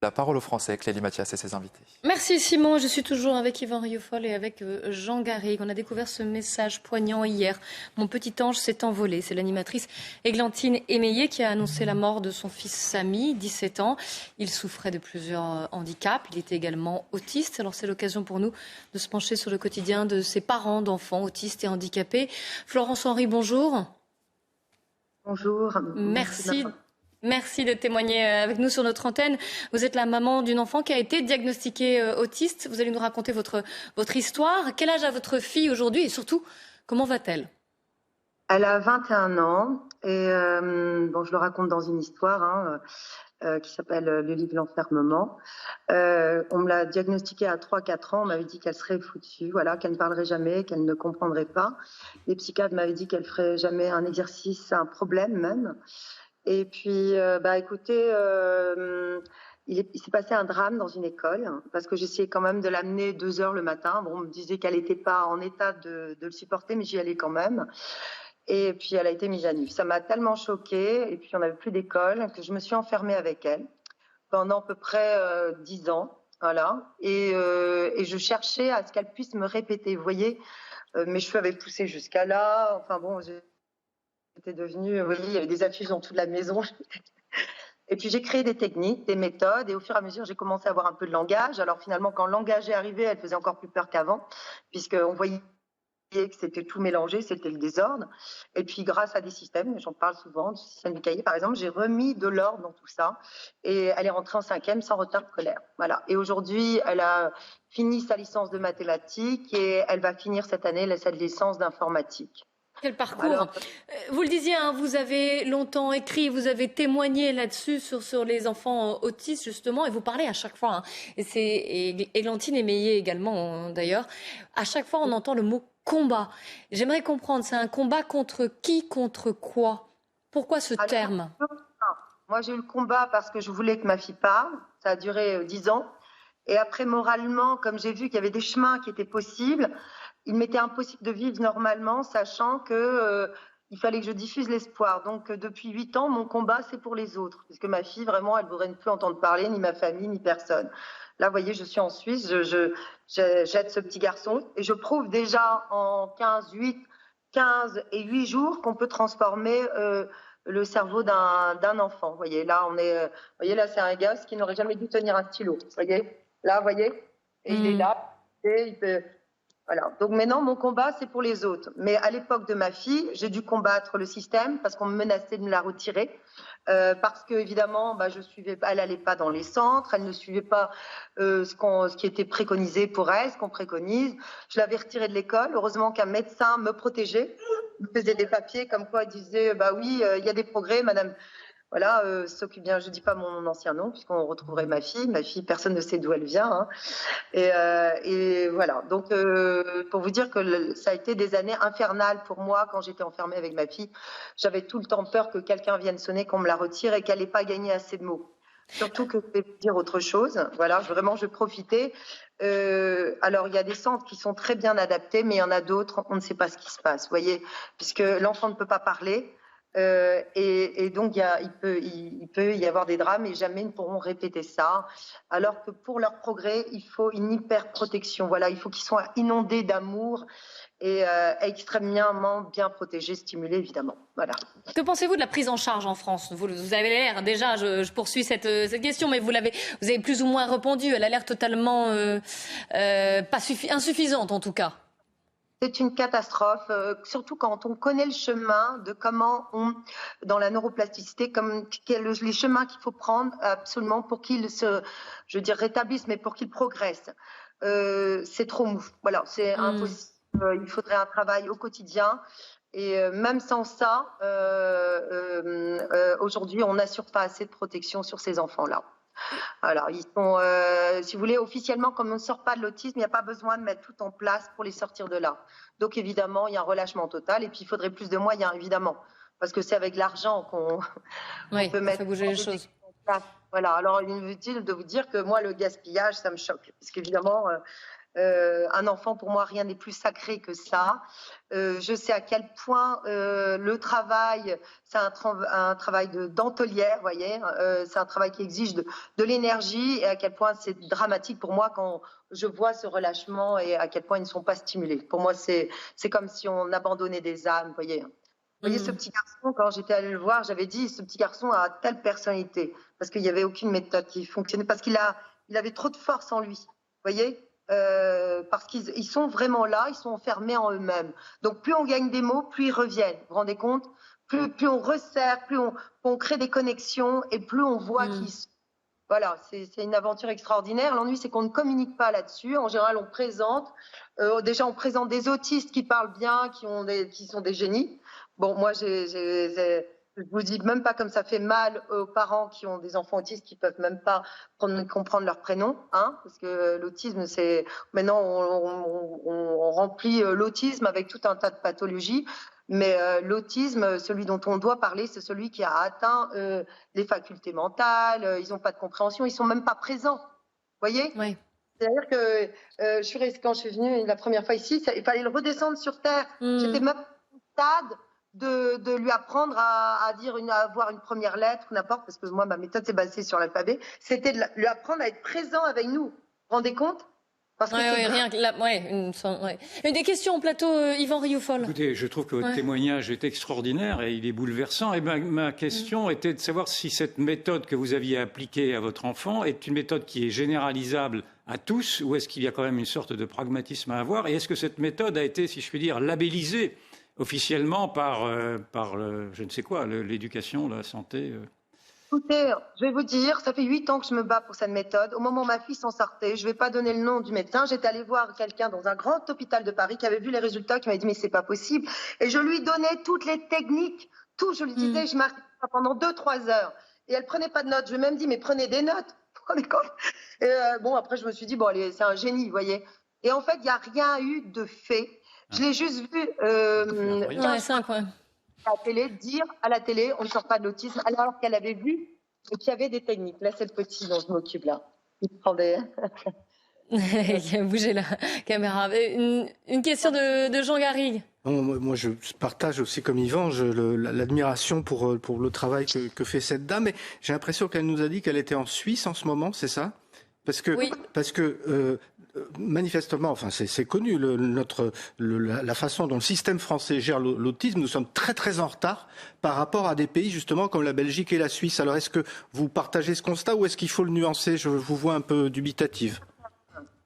La parole aux Français, Clélie Mathias et ses invités. Merci Simon, je suis toujours avec Yvan Rieufol et avec Jean Garrigue. On a découvert ce message poignant hier. Mon petit ange s'est envolé. C'est l'animatrice Églantine Émeillé qui a annoncé la mort de son fils Samy, 17 ans. Il souffrait de plusieurs handicaps. Il était également autiste. Alors c'est l'occasion pour nous de se pencher sur le quotidien de ces parents d'enfants autistes et handicapés. Florence Henry, bonjour. Bonjour. Merci de témoigner avec nous sur notre antenne. Vous êtes la maman d'une enfant qui a été diagnostiquée autiste. Vous allez nous raconter votre histoire. Quel âge a votre fille aujourd'hui et surtout, comment va-t-elle ? Elle a 21 ans et je le raconte dans une histoire qui s'appelle Le livre L'enfermement. On me l'a diagnostiquée à 3-4 ans. On m'avait dit qu'elle serait foutue, voilà, qu'elle ne parlerait jamais, qu'elle ne comprendrait pas. Les psychiatres m'avaient dit qu'elle ferait jamais un exercice, un problème même. Et puis, écoutez, il s'est passé un drame dans une école parce que j'essayais quand même de l'amener 2 heures le matin. Bon, on me disait qu'elle n'était pas en état de le supporter, mais j'y allais quand même. Et puis, elle a été mise à nu. Ça m'a tellement choquée. Et puis, on n'avait plus d'école que je me suis enfermée avec elle pendant à peu près 10 ans. Voilà. Et je cherchais à ce qu'elle puisse me répéter. Vous voyez, mes cheveux avaient poussé jusqu'à là. Enfin bon, c'était devenu, vous voyez, il y avait des affiches dans toute la maison. Et puis j'ai créé des techniques, des méthodes, et au fur et à mesure, j'ai commencé à avoir un peu de langage. Alors finalement, quand le langage est arrivé, elle faisait encore plus peur qu'avant, puisqu'on voyait que c'était tout mélangé, c'était le désordre. Et puis grâce à des systèmes, j'en parle souvent, du système du cahier par exemple, j'ai remis de l'ordre dans tout ça, et elle est rentrée en 5e sans retard scolaire. Voilà. Et aujourd'hui, elle a fini sa licence de mathématiques, et elle va finir cette année sa licence d'informatique. Quel parcours. Vous le disiez, hein, vous avez longtemps écrit, vous avez témoigné là-dessus sur les enfants autistes justement, et vous parlez à chaque fois, hein, et c'est Églantine Émeillé également d'ailleurs, à chaque fois on entend le mot combat. J'aimerais comprendre, c'est un combat contre qui, contre quoi? Pourquoi ce terme? Moi j'ai eu le combat parce que je voulais que ma fille parle, ça a duré 10 ans, et après moralement, comme j'ai vu qu'il y avait des chemins qui étaient possibles, il m'était impossible de vivre normalement, sachant que il fallait que je diffuse l'espoir. Donc depuis 8 ans, mon combat c'est pour les autres, parce que ma fille vraiment, elle voudrait ne plus entendre parler, ni ma famille, ni personne. Là, vous voyez, je suis en Suisse, j'aide ce petit garçon et je prouve déjà en 15 et 8 jours qu'on peut transformer le cerveau d'un enfant. Vous voyez, là, c'est un gosse qui n'aurait jamais dû tenir un stylo. Vous voyez, là, vous voyez, et il est là, et il peut. Voilà. Donc maintenant, mon combat, c'est pour les autres. Mais à l'époque de ma fille, j'ai dû combattre le système parce qu'on me menaçait de me la retirer. Parce que évidemment, elle n'allait pas dans les centres, elle ne suivait pas ce qui était préconisé pour elle, ce qu'on préconise. Je l'avais retirée de l'école. Heureusement qu'un médecin me protégeait, me faisait des papiers comme quoi il disait, oui, il y a des progrès, madame. Voilà, s'occupe bien, je dis pas mon ancien nom, puisqu'on retrouverait ma fille. Ma fille, personne ne sait d'où elle vient. Hein. Et voilà, donc pour vous dire que ça a été des années infernales pour moi quand j'étais enfermée avec ma fille. J'avais tout le temps peur que quelqu'un vienne sonner, qu'on me la retire et qu'elle n'ait pas gagné assez de mots. Surtout que je vais vous dire autre chose. Voilà, vraiment, je profitais. Alors, il y a des centres qui sont très bien adaptés, mais il y en a d'autres, on ne sait pas ce qui se passe, vous voyez, puisque l'enfant ne peut pas parler. Et donc il peut y avoir des drames et jamais ils ne pourront répéter ça. Alors que pour leur progrès, il faut une hyper protection. Voilà, il faut qu'ils soient inondés d'amour et extrêmement bien protégés, stimulés évidemment. Voilà. Que pensez-vous de la prise en charge en France? Vous avez l'air, déjà, je poursuis cette question, mais vous avez plus ou moins répondu. Elle a l'air totalement insuffisante en tout cas. C'est une catastrophe, surtout quand on connaît le chemin de comment dans la neuroplasticité, les chemins qu'il faut prendre absolument pour qu'ils rétablissent, mais pour qu'ils progressent. C'est trop mou. Voilà, c'est impossible. Il faudrait un travail au quotidien. Et même sans ça, aujourd'hui, on n'assure pas assez de protection sur ces enfants-là. Alors, ils sont, si vous voulez, officiellement, comme on ne sort pas de l'autisme, il n'y a pas besoin de mettre tout en place pour les sortir de là. Donc, évidemment, il y a un relâchement total. Et puis, il faudrait plus de moyens, évidemment. Parce que c'est avec l'argent qu'on peut mettre bouger les choses. Voilà. Alors, inutile de vous dire que moi, le gaspillage, ça me choque. Parce qu'évidemment, Un enfant, pour moi, rien n'est plus sacré que ça. Je sais à quel point le travail, c'est un travail de dentelière, vous voyez. C'est un travail qui exige de l'énergie et à quel point c'est dramatique pour moi quand je vois ce relâchement et à quel point ils ne sont pas stimulés. Pour moi, c'est comme si on abandonnait des âmes, vous voyez. Vous voyez, ce petit garçon, quand j'étais allée le voir, j'avais dit, ce petit garçon a telle personnalité, parce qu'il n'y avait aucune méthode qui fonctionnait, parce qu'il avait trop de force en lui, vous voyez, parce qu'ils sont vraiment là, ils sont enfermés en eux-mêmes. Donc, plus on gagne des mots, plus ils reviennent, vous vous rendez compte? Plus on resserre, plus on crée des connexions, et plus on voit qu'ils sont. Voilà, c'est une aventure extraordinaire. L'ennui, c'est qu'on ne communique pas là-dessus. En général, on présente. Déjà, on présente des autistes qui parlent bien, qui sont des génies. Bon, moi, je vous dis même pas comme ça fait mal aux parents qui ont des enfants autistes qui peuvent même pas comprendre leur prénom, hein, parce que l'autisme, c'est maintenant on remplit l'autisme avec tout un tas de pathologies, mais l'autisme, celui dont on doit parler, c'est celui qui a atteint les facultés mentales. Ils n'ont pas de compréhension, ils sont même pas présents, vous voyez. Oui. C'est-à-dire que quand je suis venue la première fois ici, il fallait le redescendre sur terre. J'étais même au stade de lui apprendre à avoir une première lettre, n'importe, parce que moi, ma méthode, c'est basée sur l'alphabet. C'était de lui apprendre à être présent avec nous. Vous vous rendez compte? Parce que rien que là, Une des questions au plateau, Yvan Rioufol. Écoutez, je trouve que votre témoignage est extraordinaire et il est bouleversant. Et ma question était de savoir si cette méthode que vous aviez appliquée à votre enfant est une méthode qui est généralisable à tous, ou est-ce qu'il y a quand même une sorte de pragmatisme à avoir? Et est-ce que cette méthode a été, si je puis dire, labellisée officiellement par je ne sais quoi, l'éducation, la santé Écoutez, je vais vous dire, ça fait 8 ans que je me bats pour cette méthode. Au moment où ma fille s'en sortait, je ne vais pas donner le nom du médecin, j'étais allée voir quelqu'un dans un grand hôpital de Paris qui avait vu les résultats, qui m'avait dit mais c'est pas possible. Et je lui donnais toutes les techniques, tout, je lui disais, je m'arrêtais pendant 2-3 heures. Et elle prenait pas de notes. Je lui ai même dit mais prenez des notes. Et bon, après je me suis dit bon allez, c'est un génie, vous voyez. Et en fait, il n'y a rien eu de fait. Je l'ai juste vu à la télé dire à la télé on ne sort pas de l'autisme, alors qu'elle avait vu qu'il y avait des techniques. Là, c'est le petit dont je m'occupe là. Il prendait. Il a bougé la caméra. Une question de Jean Garrigue. Moi, je partage aussi comme Yvan l'admiration pour le travail que fait cette dame. Mais j'ai l'impression qu'elle nous a dit qu'elle était en Suisse en ce moment, c'est ça? Parce que manifestement, enfin c'est connu, la façon dont le système français gère l'autisme, nous sommes très très en retard par rapport à des pays justement comme la Belgique et la Suisse. Alors est-ce que vous partagez ce constat ou est-ce qu'il faut le nuancer? Je vous vois un peu dubitative.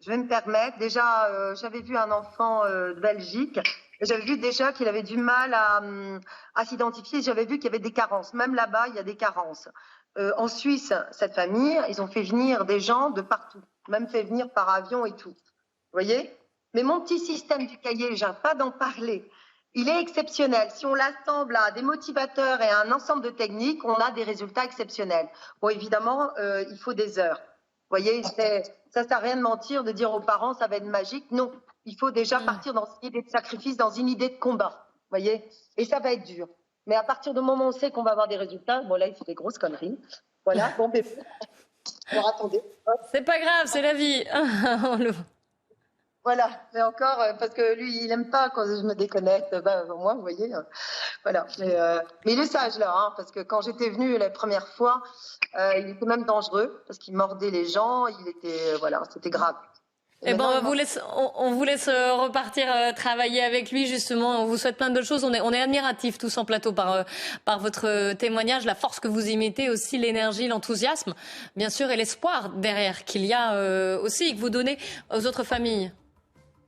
Je vais me permettre. Déjà, j'avais vu un enfant de Belgique. J'avais vu déjà qu'il avait du mal à s'identifier. J'avais vu qu'il y avait des carences. Même là-bas, il y a des carences. En Suisse, cette famille, ils ont fait venir des gens de partout, même fait venir par avion et tout. Vous voyez? Mais mon petit système du cahier, j'arrête pas d'en parler. Il est exceptionnel. Si on l'assemble à des motivateurs et à un ensemble de techniques, on a des résultats exceptionnels. Bon, évidemment, il faut des heures. Vous voyez, ça sert à rien de mentir, de dire aux parents ça va être magique. Non, il faut déjà partir dans une idée de sacrifice, dans une idée de combat. Vous voyez? Et ça va être dur. Mais à partir du moment où on sait qu'on va avoir des résultats, bon là, il fait des grosses conneries. Voilà, bon, mais alors, attendez. C'est pas grave, c'est la vie. Voilà, mais encore, parce que lui, il aime pas quand je me déconnecte. Moi, vous voyez, voilà. Mais il est sage là, hein, parce que quand j'étais venue la première fois, il était même dangereux parce qu'il mordait les gens. C'était grave. Eh ben, on vous laisse repartir travailler avec lui, justement. On vous souhaite plein de belles choses. On est admiratifs tous en plateau par votre témoignage, la force que vous y mettez, aussi l'énergie, l'enthousiasme, bien sûr, et l'espoir derrière qu'il y a aussi, que vous donnez aux autres familles.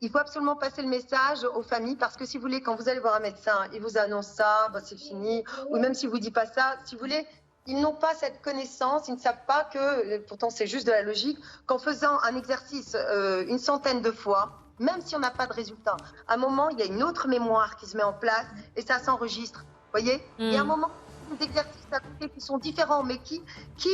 Il faut absolument passer le message aux familles parce que si vous voulez, quand vous allez voir un médecin, il vous annonce ça, c'est fini. Ou même si vous dit pas ça, si vous voulez, ils n'ont pas cette connaissance, ils ne savent pas que, pourtant c'est juste de la logique, qu'en faisant un exercice une centaine de fois, même si on n'a pas de résultat, à un moment, il y a une autre mémoire qui se met en place et ça s'enregistre. Vous voyez? Il y a un moment, des exercices à côté qui sont différents, mais qui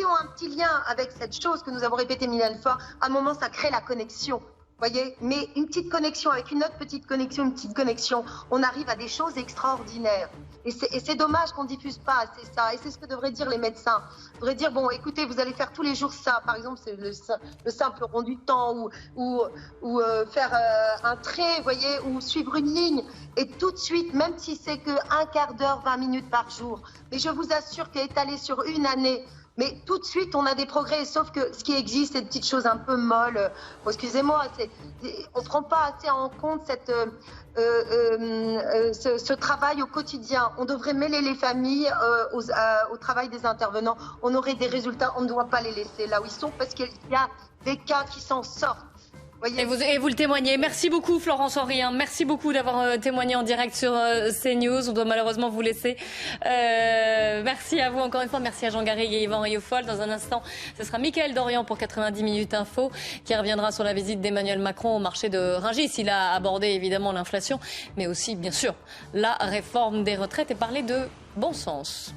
ont un petit lien avec cette chose que nous avons répétée 1000 fois. À un moment, ça crée la connexion. Voyez, mais une petite connexion avec une autre petite connexion, on arrive à des choses extraordinaires. Et c'est dommage qu'on ne diffuse pas assez ça. Et c'est ce que devraient dire les médecins. Ils devraient dire, bon, écoutez, vous allez faire tous les jours ça. Par exemple, c'est le simple rond du temps ou faire un trait, voyez, ou suivre une ligne. Et tout de suite, même si c'est qu'un quart d'heure, 20 minutes par jour. Mais je vous assure qu'étalé sur une année, mais tout de suite, on a des progrès. Sauf que ce qui existe, c'est des petites choses un peu molles. Bon, excusez-moi, on ne prend pas assez en compte ce travail au quotidien. On devrait mêler les familles au travail des intervenants. On aurait des résultats. On ne doit pas les laisser là où ils sont parce qu'il y a des cas qui s'en sortent. Et vous le témoignez. Merci beaucoup Florence Henry. Merci beaucoup d'avoir témoigné en direct sur CNews. On doit malheureusement vous laisser. Merci à vous encore une fois. Merci à Jean Garrigue et Yvan Rieufol. Dans un instant, ce sera Mickaël Dorian pour 90 minutes info qui reviendra sur la visite d'Emmanuel Macron au marché de Rungis. Il a abordé évidemment l'inflation, mais aussi bien sûr la réforme des retraites et parler de bon sens.